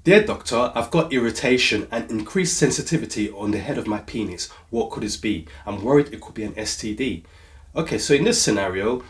Dear doctor, I've got irritation and increased sensitivity on the head of my penis. What could this be? I'm worried it could be an STD. Okay, so in this scenario,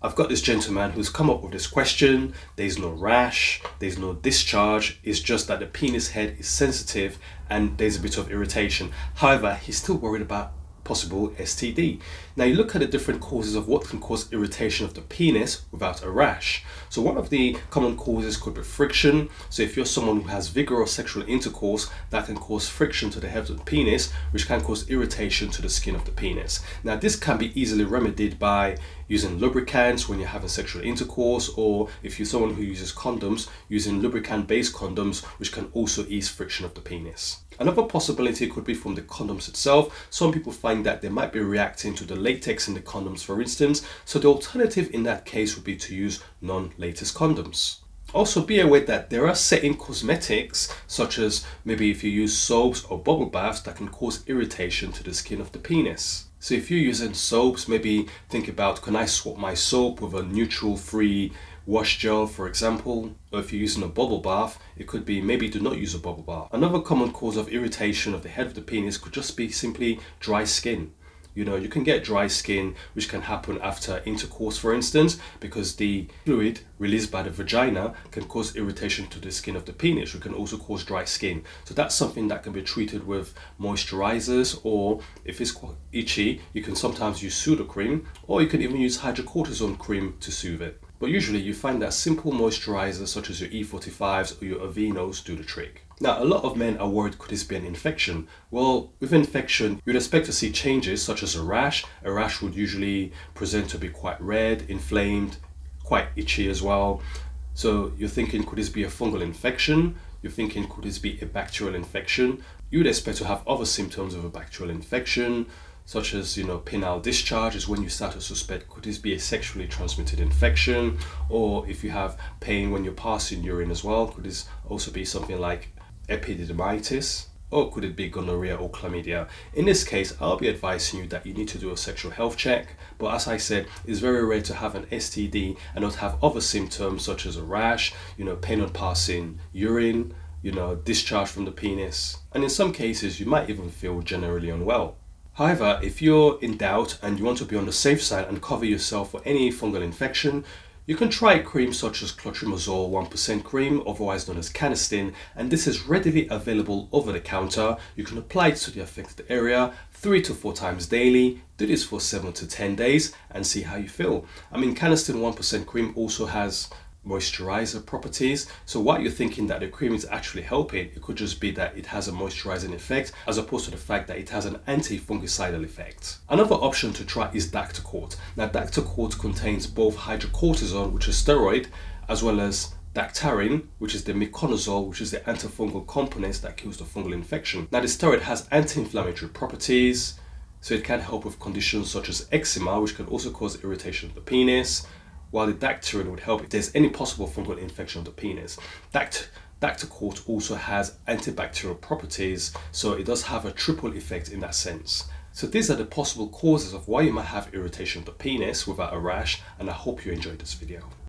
I've got this gentleman who's come up with this question. There's no rash, there's no discharge. It's just that the penis head is sensitive and there's a bit of irritation. However, he's still worried about possible STD. Now you look at the different causes of what can cause irritation of the penis without a rash. So one of the common causes could be friction. So if you're someone who has vigorous sexual intercourse, that can cause friction to the head of the penis, which can cause irritation to the skin of the penis. Now this can be easily remedied by using lubricants when you're having sexual intercourse, or if you're someone who uses condoms, using lubricant-based condoms, which can also ease friction of the penis. Another possibility could be from the condoms itself. Some people find that they might be reacting to the latex in the condoms, for instance. So the alternative in that case would be to use non-latex condoms. Also be aware that there are certain cosmetics, such as maybe if you use soaps or bubble baths, that can cause irritation to the skin of the penis. So if you're using soaps, maybe think about, can I swap my soap with a neutral-free wash gel, for example? Or if you're using a bubble bath, it could be maybe do not use a bubble bath. Another common cause of irritation of the head of the penis could just be simply dry skin. You can get dry skin, which can happen after intercourse, for instance, because the fluid released by the vagina can cause irritation to the skin of the penis, which can also cause dry skin. So that's something that can be treated with moisturizers, or if it's quite itchy, you can sometimes use pseudo-cream, or you can even use hydrocortisone cream to soothe it. But usually you find that simple moisturizers such as your E45s or your Aveenos do the trick. Now, a lot of men are worried, could this be an infection? Well, with infection, you'd expect to see changes such as a rash. A rash would usually present to be quite red, inflamed, quite itchy as well. So you're thinking, could this be a fungal infection? You're thinking, could this be a bacterial infection? You'd expect to have other symptoms of a bacterial infection, such as, penile discharge is when you start to suspect, could this be a sexually transmitted infection? Or if you have pain when you're passing urine as well, could this also be something like epididymitis? Or could it be gonorrhea or chlamydia? In this case, I'll be advising you that you need to do a sexual health check. But as I said, it's very rare to have an STD and not have other symptoms such as a rash, pain on passing urine, discharge from the penis. And in some cases, you might even feel generally unwell. However, if you're in doubt and you want to be on the safe side and cover yourself for any fungal infection, you can try creams such as clotrimazole 1% cream, otherwise known as Canesten, and this is readily available over the counter. You can apply it to the affected area 3 to 4 times daily. Do this for 7 to 10 days and see how you feel. Canesten 1% cream also has moisturizer properties, so while you're thinking that the cream is actually helping, it could just be that it has a moisturizing effect as opposed to the fact that it has an anti-fungicidal effect. Another option to try is Dactocort. Now Dactocort contains both hydrocortisone, which is steroid, as well as Dactarin, which is the miconazole, which is the antifungal component that kills the fungal infection. Now the steroid has anti-inflammatory properties, so it can help with conditions such as eczema, which can also cause irritation of the penis, while the Dactarin would help if there's any possible fungal infection of the penis. Dactocort also has antibacterial properties, so it does have a triple effect in that sense. So these are the possible causes of why you might have irritation of the penis without a rash, and I hope you enjoyed this video.